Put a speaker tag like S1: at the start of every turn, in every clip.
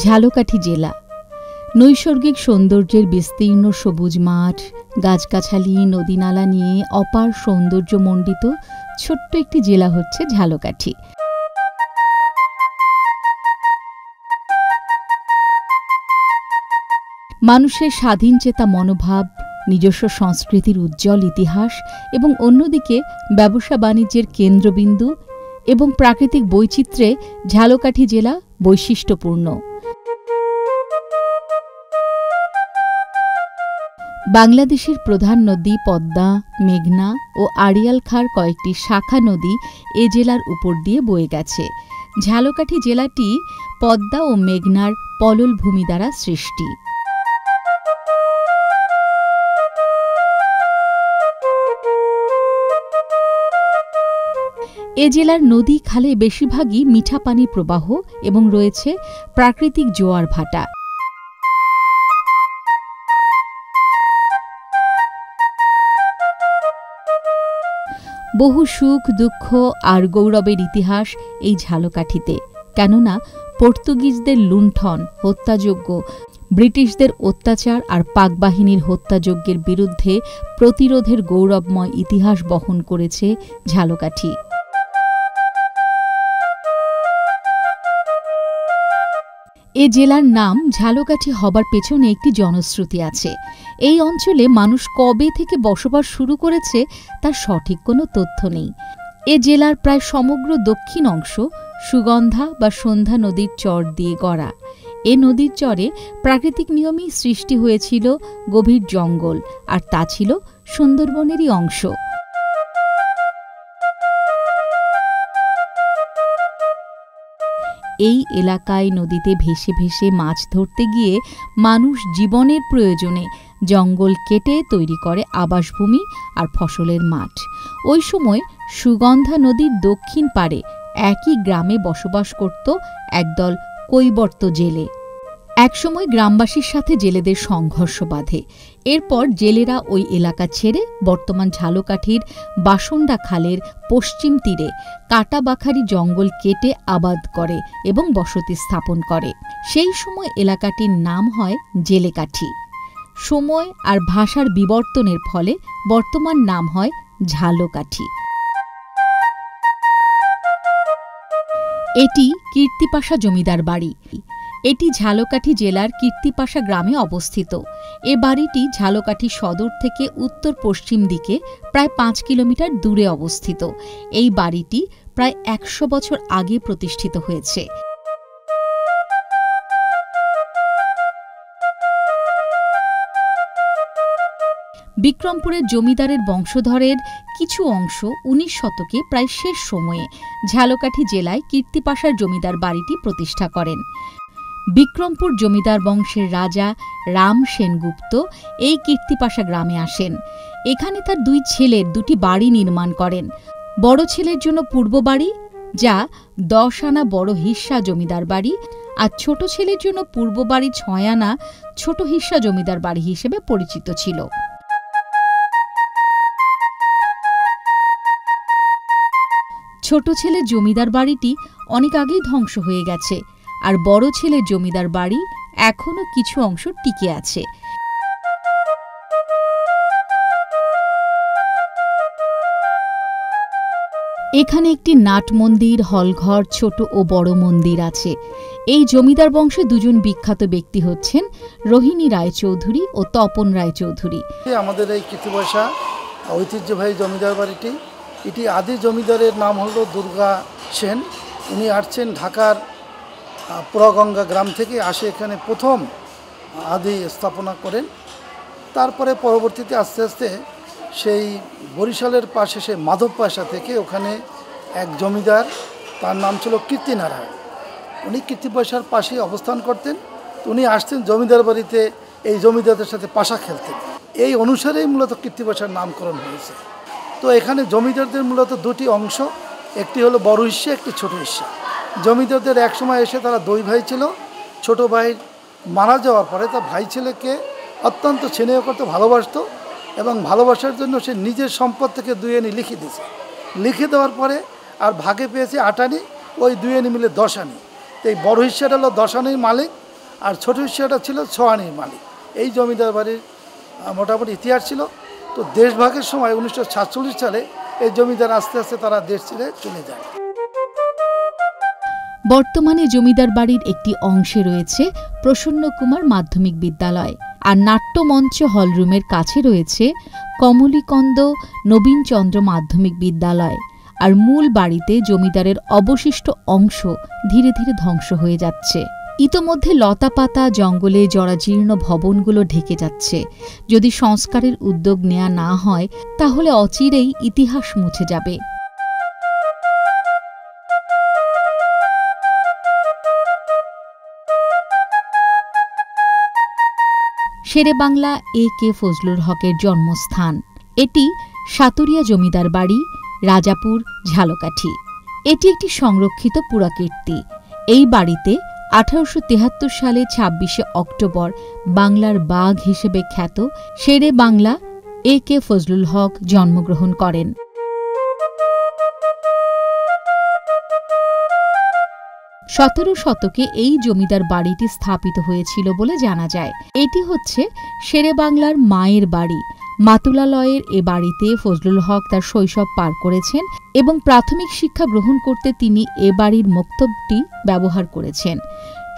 S1: ঝালকাঠি জেলা নৈসর্গিক সৌন্দর্যের বিস্তীর্ণ সবুজ মাঠ, গাছগাছালি, নদীনালা নিয়ে অপার সৌন্দর্যমণ্ডিত ছোট্ট একটি জেলা হচ্ছে ঝালকাঠি। মানুষের স্বাধীনচেতা মনোভাব, নিজস্ব সংস্কৃতির উজ্জ্বল ইতিহাস এবং অন্যদিকে ব্যবসা বাণিজ্যের কেন্দ্রবিন্দু এবং প্রাকৃতিক বৈচিত্র্যে ঝালকাঠি জেলা বৈশিষ্ট্যপূর্ণ। বাংলাদেশের প্রধান নদী পদ্মা, মেঘনা ও আড়িয়াল খাঁর কয়েকটি শাখা নদী এ জেলার উপর দিয়ে বয়ে গেছে। ঝালকাঠি জেলাটি পদ্মা ও মেঘনার পলল ভূমি দ্বারা সৃষ্টি। এ জেলার নদী খালে বেশিরভাগই মিঠা পানির প্রবাহ এবং রয়েছে প্রাকৃতিক জোয়ার ভাটা। বহু সুখ, দুঃখ আর গৌরবের ইতিহাস এই ঝালকাঠিতে। কেননা পর্তুগিজদের লুণ্ঠন, হত্যাযজ্ঞ, ব্রিটিশদের অত্যাচার আর পাক বাহিনীর হত্যাযজ্ঞের বিরুদ্ধে প্রতিরোধের গৌরবময় ইতিহাস বহন করেছে ঝালকাঠি। এ জেলার নাম ঝালকাঠি হবার পেছনে একটি জনশ্রুতি আছে। এই অঞ্চলে মানুষ কবে থেকে বসবাস শুরু করেছে তার সঠিক কোনো তথ্য নেই। এ জেলার প্রায় সমগ্র দক্ষিণ অংশ সুগন্ধা বা সন্ধ্যা নদীর চর দিয়ে গড়া। এ নদীর চরে প্রাকৃতিক নিয়মেই সৃষ্টি হয়েছিল গভীর জঙ্গল, আর তা ছিল সুন্দরবনেরই অংশ। এই এলাকায় নদীতে ভেসে ভেসে মাছ ধরতে গিয়ে মানুষ জীবনের প্রয়োজনে জঙ্গল কেটে তৈরি করে আবাসভূমি আর ফসলের মাঠ। ওই সময় সুগন্ধা নদীর দক্ষিণ পাড়ে একই গ্রামে বসবাস করত একদল কৈবর্ত জেলে। একসময় গ্রামবাসীর সাথে জেলেদের সংঘর্ষ বাধে। এরপর জেলেরা ওই এলাকা ছেড়ে বর্তমান ঝালকাঠির বাসন্ডা খালের পশ্চিম তীরে কাটাবাখারি জঙ্গল কেটে আবাদ করে এবং বসতি স্থাপন করে। সেই সময় এলাকাটির নাম হয় জেলেকাঠি। সময় আর ভাষার বিবর্তনের ফলে বর্তমান নাম হয় ঝালকাঠি। এটি কীর্তিপাশা জমিদার বাড়ি। এটি ঝালকাঠি জেলার কীর্তিপাশা গ্রামে অবস্থিত। এ বাড়িটি ঝালকাঠি সদর থেকে উত্তর পশ্চিম দিকে প্রায় 5 কিলোমিটার দূরে অবস্থিত। এই বাড়িটি প্রায় 100 বছর আগে প্রতিষ্ঠিত হয়েছে। বিক্রমপুরের জমিদারের বংশধরের কিছু অংশ 19 শতকে প্রায় শেষ সময়ে ঝালকাঠি জেলায় কীর্তিপাশার জমিদার বাড়িটি প্রতিষ্ঠা করেন। বিক্রমপুর জমিদার বংশের রাজা রাম সেনগুপ্ত এই কীর্তিপাশা গ্রামে আসেন। এখানে তার 2 ছেলের 2টি বাড়ি নির্মাণ করেন। বড় ছেলের জন্য পূর্ব বাড়ি, যা 10 আনা বড় হিস্সা জমিদার বাড়ি, আর ছোট ছেলের জন্য পূর্ব বাড়ি 6 আনা ছোট হিস্সা জমিদার বাড়ি হিসেবে পরিচিত ছিল। ছোট ছেলের জমিদার বাড়িটি অনেক আগেই ধ্বংস হয়ে গেছে, আর বড় ছেলের জমিদার বাড়ি এখনও কিছু অংশ টিকে আছে। এখানে একটি নাট মন্দির, হলঘর, ছোট ও বড় মন্দির আছে। এই জমিদার বংশে 2 জন বিখ্যাত ব্যক্তি হচ্ছেন রোহিণী রায়চৌধুরী ও তপন রায়চৌধুরী।
S2: আমাদের এই কীর্তিপাশা ঐতিহ্যবাহী জমিদার বাড়িটি, এটি আদি জমিদারের নাম হলো দুর্গা সেন। উনি আসছেন ঢাকার পুরাগঙ্গা গ্রাম থেকে, আসে এখানে প্রথম আদি স্থাপনা করেন। তারপরে পরবর্তীতে আস্তে আস্তে সেই বরিশালের পাশে সেই মাধবপাশা থেকে ওখানে এক জমিদার, তার নাম ছিল কীর্তিনারায়ণ। উনি কীর্তিপাশার পাশেই অবস্থান করতেন। উনি আসতেন জমিদার বাড়িতে এই জমিদারদের সাথে পাশা খেলতেন। এই অনুসারেই মূলত কীর্তিপাশার নামকরণ হয়েছে। তো এখানে জমিদারদের মূলত 2টি অংশ, একটি হলো বড় হিস্সা, একটি ছোট হিস্সা। জমিদারদের এক সময় এসে তারা 2 ভাই ছিল। ছোট ভাই মারা যাওয়ার পরে তার ভাই ছেলেকে অত্যন্ত স্নেহ করতে ভালোবাসত, এবং ভালোবাসার জন্য সে নিজের সম্পদ থেকে 2 আনি লিখে দিয়েছে। লিখে দেওয়ার পরে আর ভাগে পেয়েছে 8 আনি, ওই 2 আনি মিলে 10 আনি। তো এই বড় হিস্সাটা হলো 10 আনির মালিক, আর ছোট ঈর্ষাটা ছিল ছোয়ানির মালিক। এই জমিদার বাড়ির মোটামুটি ইতিহাস ছিল। তো দেশভাগের সময় 1947 সালে এই জমিদার আস্তে আস্তে তারা দেশ ছেড়ে চলে যায়।
S1: বর্তমানে জমিদার বাড়ির একটি অংশে রয়েছে প্রসন্ন কুমার মাধ্যমিক বিদ্যালয়, আর নাট্যমঞ্চ হলরুমের কাছে রয়েছে কমলিকন্দ নবীনচন্দ্র মাধ্যমিক বিদ্যালয়। আর মূল বাড়িতে জমিদারের অবশিষ্ট অংশ ধীরে ধীরে ধ্বংস হয়ে যাচ্ছে। ইতোমধ্যে লতাপাতা জঙ্গলে জরাজীর্ণ ভবনগুলো ঢেকে যাচ্ছে। যদি সংস্কারের উদ্যোগ নেওয়া না হয় তাহলে অচিরেই ইতিহাস মুছে যাবে। শেরেবাংলা A.K. ফজলুল হকের জন্মস্থান। এটি সাতুরিয়া জমিদার বাড়ি, রাজাপুর, ঝালকাঠি। এটি একটি সংরক্ষিত পুরাকীর্তি। এই বাড়িতে 1873 সালে 26শে অক্টোবর বাংলার বাঘ হিসেবে খ্যাত শেরেবাংলা A.K. ফজলুল হক জন্মগ্রহণ করেন। 17 শতকে এই জমিদার বাড়িটি স্থাপিত হয়েছিল বলে জানা যায়। এটি হচ্ছে শেরেবাংলার মায়ের বাড়ি। মাতুলালয়ের এ বাড়িতে ফজলুল হক তার শৈশব পার করেছেন এবং প্রাথমিক শিক্ষা গ্রহণ করতে তিনি এ বাড়ির মক্তবটি ব্যবহার করেছেন।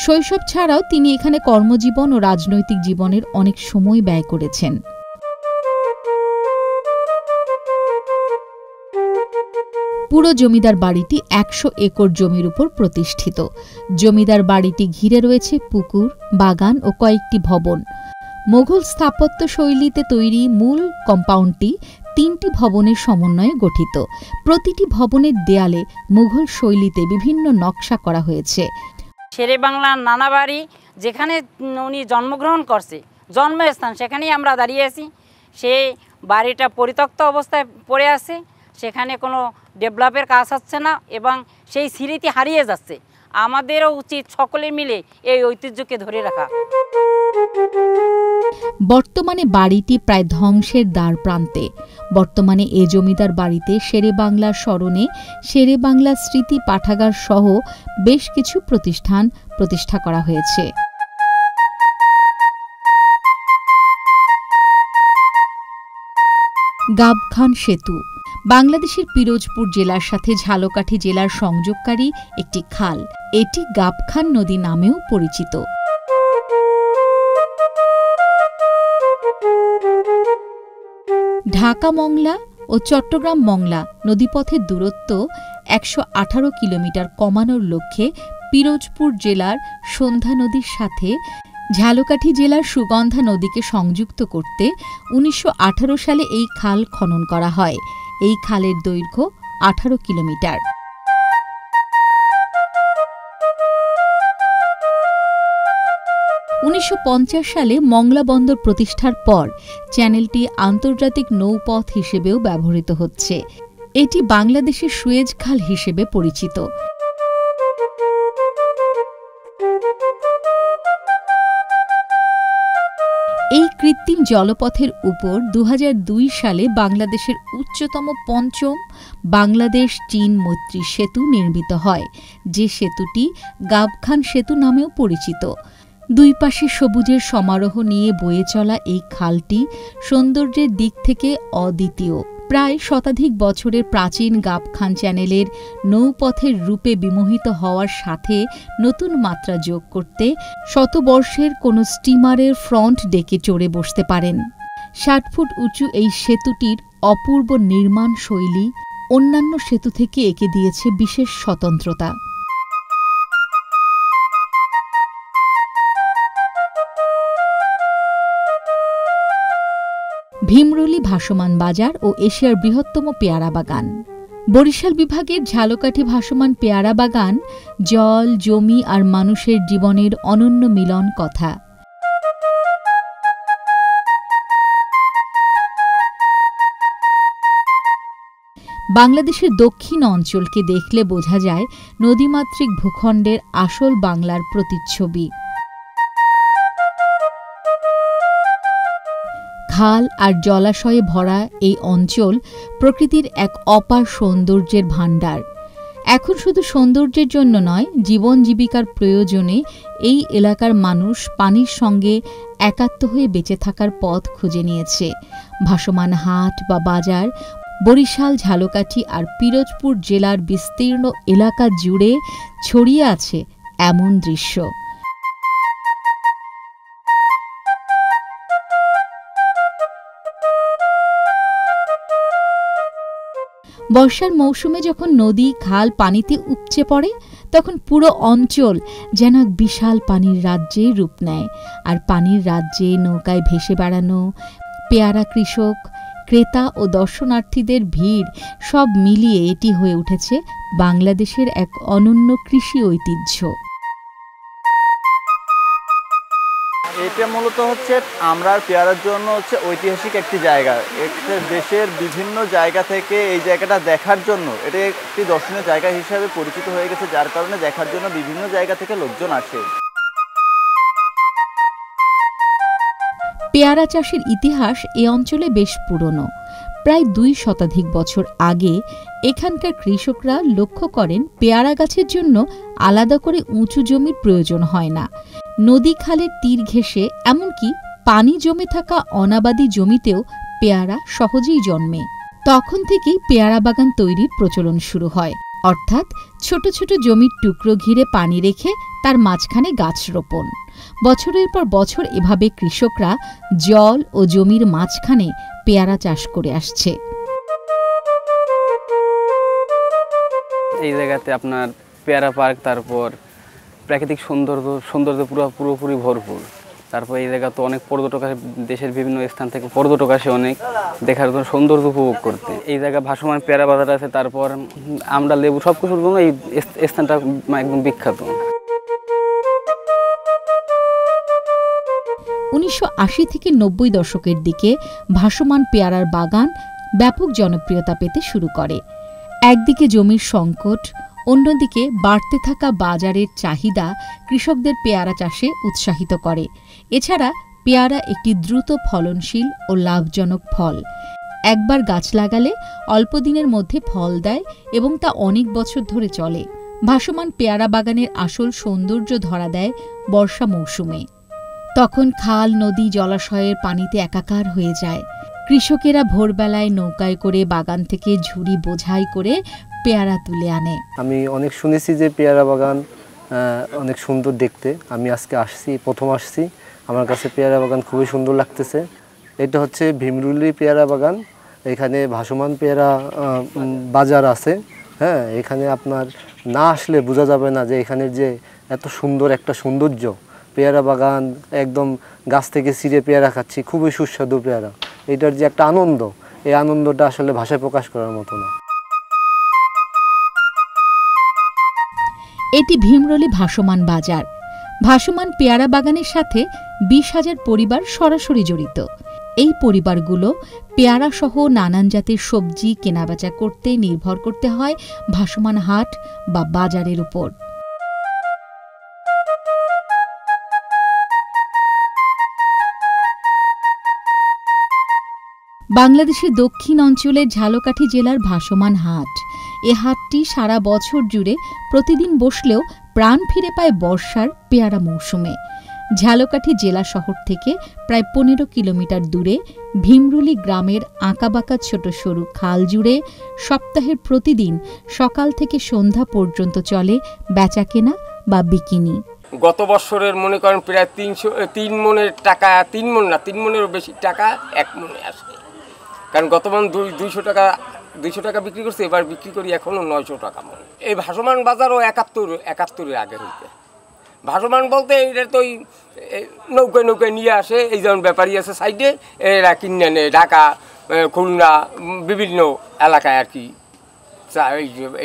S1: শৈশব ছাড়াও তিনি এখানে কর্মজীবন ও রাজনৈতিক জীবনের অনেক সময় ব্যয় করেছেন। পুরো জমিদার বাড়িটি 100 একর জমির উপর প্রতিষ্ঠিত। জমিদার বাড়িটি ঘিরে রয়েছে পুকুর, বাগান ও কয়েকটি ভবন। মোঘল স্থাপত্য শৈলীতে তৈরি মূল কম্পাউন্ডটি 3টি ভবনের সমন্বয়ে গঠিত। প্রতিটি ভবনের দেয়ালে মুঘল শৈলীতে বিভিন্ন নকশা করা হয়েছে।
S3: শেরেবাংলার নানা বাড়ি যেখানে উনি জন্মগ্রহণ করছে, জন্মস্থান, সেখানেই আমরা দাঁড়িয়ে আছি। সেই বাড়িটা পরিত্যক্ত অবস্থায় পড়ে আছে, সেখানে কোনো ডেভেলপের কাজ হচ্ছে না এবং সেই স্মৃতি হারিয়ে যাচ্ছে। আমাদেরও উচিত সকলে মিলে এই ঐতিহ্যকে ধরে রাখা।
S1: বর্তমানে বাড়িটি প্রায় ধ্বংসের দ্বার প্রান্তে। বর্তমানে এ জমিদার বাড়িতে শেরেবাংলার স্মরণে শেরেবাংলা স্মৃতি পাঠাগার সহ বেশ কিছু প্রতিষ্ঠা করা হয়েছে। গাবখান সেতু বাংলাদেশের পিরোজপুর জেলার সাথে ঝালকাঠি জেলার সংযোগকারী একটি খাল। এটি গাবখান নদী নামেও পরিচিত। ঢাকা মংলা ও চট্টগ্রাম মংলা নদীপথের দূরত্ব 118 কিলোমিটার কমানোর লক্ষ্যে পিরোজপুর জেলার সন্ধ্যা নদীর সাথে ঝালকাঠি জেলার সুগন্ধা নদীকে সংযুক্ত করতে 1918 সালে এই খাল খনন করা হয়। এই খালের দৈর্ঘ্য 18 কিলোমিটার। সালে মংলা বন্দর প্রতিষ্ঠার পর চ্যানেলটি আন্তর্জাতিক নৌপথ হিসেবেও ব্যবহৃত হচ্ছে। এটি বাংলাদেশের সুয়েজ খাল হিসেবে পরিচিত। এই কৃত্রিম জলপথের উপর 2002 সালে বাংলাদেশের উচ্চতম পঞ্চম বাংলাদেশ চীন মৈত্রী সেতু নির্মিত হয়, যে সেতুটি গাবখান সেতু নামেও পরিচিত। দুই পাশে সবুজের সমারোহ নিয়ে বয়ে চলা এই খালটি সৌন্দর্যের দিক থেকে অদ্বিতীয়। প্রায় শতাধিক বছরের প্রাচীন গাবখান চ্যানেলের নৌপথের রূপে বিমোহিত হওয়ার সাথে নতুন মাত্রা যোগ করতে শতবর্ষের কোনো স্টিমারের ফ্রন্ট ডেকে চড়ে বসতে পারেন। 60 ফুট উঁচু এই সেতুটির অপূর্ব নির্মাণ শৈলী অন্যান্য সেতু থেকে একে দিয়েছে বিশেষ স্বতন্ত্রতা। ভীমরুলি ভাসমান বাজার ও এশিয়ার বৃহত্তম পেয়ারা বাগান। বরিশাল বিভাগের ঝালকাঠি ভাসমান পেয়ারা বাগান জল, জমি আর মানুষের জীবনের অনন্য মিলন কথা। বাংলাদেশের দক্ষিণ অঞ্চলকে দেখলে বোঝা যায় নদীমাতৃক ভূখণ্ডের আসল বাংলার প্রতিচ্ছবি। খাল আর জলাশয়ে ভরা এই অঞ্চল প্রকৃতির এক অপার সৌন্দর্যের ভাণ্ডার। এখন শুধু সৌন্দর্যের জন্য নয়, জীবন জীবিকার প্রয়োজনে এই এলাকার মানুষ পানির সঙ্গে একাত্ম হয়ে বেঁচে থাকার পথ খুঁজে নিয়েছে। ভাসমান হাট বা বাজার বরিশাল, ঝালকাঠি আর পিরোজপুর জেলার বিস্তীর্ণ এলাকা জুড়ে ছড়িয়ে আছে এমন দৃশ্য। বর্ষার মৌসুমে যখন নদী খাল পানিতে উপচে পড়ে, তখন পুরো অঞ্চল যেন এক বিশাল পানির রাজ্যে রূপ নেয়। আর পানির রাজ্যে নৌকায় ভেসে বেড়ানো, পেয়ারা কৃষক, ক্রেতা ও দর্শনার্থীদের ভিড় সব মিলিয়ে এটি হয়ে উঠেছে বাংলাদেশের এক অনন্য কৃষি ঐতিহ্য।
S4: এটা মূলত হচ্ছে আমরার পেয়ারার জন্য হচ্ছে ঐতিহাসিক একটি জায়গা। দেশের বিভিন্ন জায়গা থেকে এই জায়গাটা দেখার জন্য এটা একটি দর্শনীয় জায়গা হিসাবে পরিচিত হয়ে গেছে, যার কারণে দেখার জন্য বিভিন্ন জায়গা থেকে লোকজন আসে।
S1: পেয়ারা চাষের ইতিহাস এ অঞ্চলে বেশ পুরনো। প্রায় 2 শতাধিক বছর আগে এখানকার কৃষকরা লক্ষ্য করেন পেয়ারা গাছের জন্য আলাদা করে উঁচু জমির প্রয়োজন হয় না। নদী খালের তীর ঘেঁষে এমনকি পানি জমে থাকা অনাবাদি জমিতেও পেয়ারা সহজেই জন্মে। তখন থেকেই পেয়ারা বাগান তৈরির প্রচলন শুরু হয়, অর্থাৎ ছোট ছোট জমির টুকরো ঘিরে পানি রেখে তার মাঝখানে গাছ রোপণ। বছরের পর বছর এভাবে কৃষকরা জল ও জমির মাঝখানে পেয়ারা চাষ করে আসছে।
S5: এই জায়গাতে আপনার পেয়ারা পার্ক, তারপর প্রাকৃতিক সৌন্দর্য পুরোপুরি ভরপুর। তারপর এই জায়গা তো অনেক পর্যটক আসে, দেশের বিভিন্ন স্থান থেকে পর্যটক আসে অনেক দেখার জন্য, সৌন্দর্য উপভোগ করতে। এই জায়গা ভাসমান পেয়ারা বাজার আছে, তারপর আমরা লেবু সব কিছুর জন্য এই স্থানটা একদম বিখ্যাত।
S1: 1980 থেকে 90 দশকের দিকে ভাসমান পেয়ারার বাগান ব্যাপক জনপ্রিয়তা পেতে শুরু করে। একদিকে জমির সংকট, অন্যদিকে বাড়তে থাকা বাজারের চাহিদা কৃষকদের পেয়ারা চাষে উৎসাহিত করে। এছাড়া পেয়ারা একটি দ্রুত ফলনশীল ও লাভজনক ফল। একবার গাছ লাগালে অল্প দিনের মধ্যে ফল দেয় এবং তা অনেক বছর ধরে চলে। ভাসমান পেয়ারা বাগানের আসল সৌন্দর্য ধরা দেয় বর্ষা মৌসুমে। তখন খাল, নদী, জলাশয়ের পানিতে একাকার হয়ে যায়। কৃষকেরা ভোরবেলায় নৌকায় করে বাগান থেকে ঝুড়ি বোঝাই করে পেয়ারা তুলে আনে।
S6: আমি অনেক শুনেছি যে পেয়ারা বাগান অনেক সুন্দর দেখতে। আমি আজকে প্রথম আসছি। আমার কাছে পেয়ারা বাগান খুবই সুন্দর লাগতেছে। এটা হচ্ছে ভীমরুলি পেয়ারা বাগান। এখানে ভাসমান পেয়ারা বাজার আছে। হ্যাঁ, এখানে আপনার না আসলে বোঝা যাবে না যে এখানের যে এত সুন্দর একটা সৌন্দর্য। পেয়ারা বাগান, একদম গাছ থেকে ছিঁড়ে পেয়ারা খাচ্ছি, খুবই সুস্বাদু পেয়ারা। এটার যে একটা আনন্দ, এই আনন্দটা আসলে ভাষায় প্রকাশ করার মতো না।
S1: এটি ভীমরুলি ভাসমান বাজার। ভাসমান পেয়ারা বাগানের সাথে 20,000 পরিবার সরাসরি জড়িত। এই পরিবারগুলো পেয়ারা সহ নানান জাতের সবজি কেনাবেচা করতে নির্ভর করতে হয় ভাসমান হাট বা বাজারের উপর। বাংলাদেশের দক্ষিণ অঞ্চলের ঝালকাঠি জেলার ভাসমান হাট। এ হাটটি সারা বছর জুড়ে প্রতিদিন বসলেও প্রাণ ফিরে পায় বর্ষার পেয়ারা মৌসুমে। ঝালকাঠি জেলা শহর থেকে প্রায় 15 কিলোমিটার দূরে ভীমরুলি গ্রামের আঁকাবাঁকা ছোট সরু খাল জুড়ে সপ্তাহের প্রতিদিন সকাল থেকে সন্ধ্যা পর্যন্ত চলে বেচাকেনা বা বিকিনি।
S7: গত বছরের মনে করেন প্রায় 3 মনের টাকা, 3 মন না, 3 মনেরও বেশি টাকা 1 মনে আসে। কারণ গত মান 200 টাকা বিক্রি করছে, এবার বিক্রি করি এখনও 900 টাকা মন। এই ভাসমান বাজারও 71-এর আগে হইতে। ভাসমান বলতে এটা তো নৌকায় নিয়ে আসে, এই যেমন ব্যাপারী আছে সাইডে, এরা কিনে নেয় ঢাকা, খুলনা, বিভিন্ন এলাকায় আর কি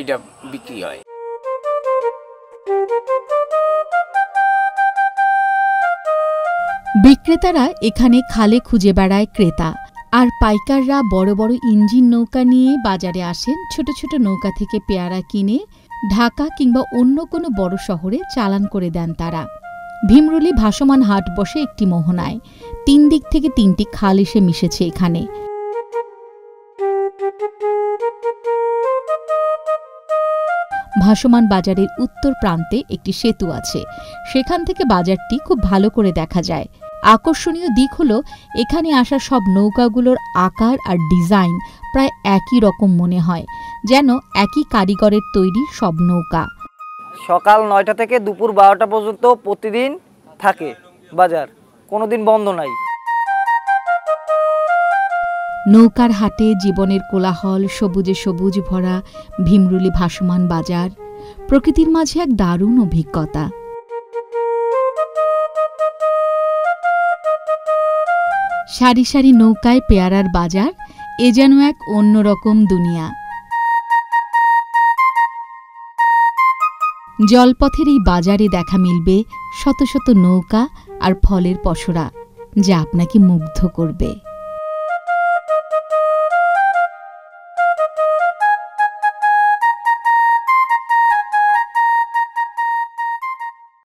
S7: এইটা বিক্রি হয়।
S1: বিক্রেতারা এখানে খালে খুঁজে বেড়ায় ক্রেতা, আর পাইকাররা বড় বড় ইঞ্জিন নৌকা নিয়ে বাজারে আসেন। ছোট ছোট নৌকা থেকে পেয়ারা কিনে ঢাকা কিংবা অন্য কোনো বড় শহরে চালান করে দেন তারা। ভীমরুলি ভাসমান হাট বসে একটি মোহনায়। 3 দিক থেকে 3টি খাল এসে মিশেছে এখানে। ভাসমান বাজারের উত্তর প্রান্তে একটি সেতু আছে, সেখান থেকে বাজারটি খুব ভালো করে দেখা যায়। আকর্ষণীয় দিক হলো এখানে আসা সব নৌকাগুলোর আকার আর ডিজাইন প্রায় একই রকম মনে হয়, যেন একই কারিগরের তৈরি সব নৌকা।
S8: সকাল 9টা থেকে দুপুর 12টা পর্যন্ত প্রতিদিন থাকে বাজার, কোনোদিন বন্ধ নাই।
S1: নৌকার হাটে জীবনের কোলাহল, সবুজে সবুজ ভরা ভীমরুলি ভাসমান বাজার, প্রকৃতির মাঝে এক দারুণ অভিজ্ঞতা। সারি সারি নৌকায় পেয়ারার বাজার, এ যেন এক অন্যরকম দুনিয়া। জলপথের এই বাজারে দেখা মিলবে শত শত নৌকা আর ফলের পসরা, যা আপনাকে মুগ্ধ করবে।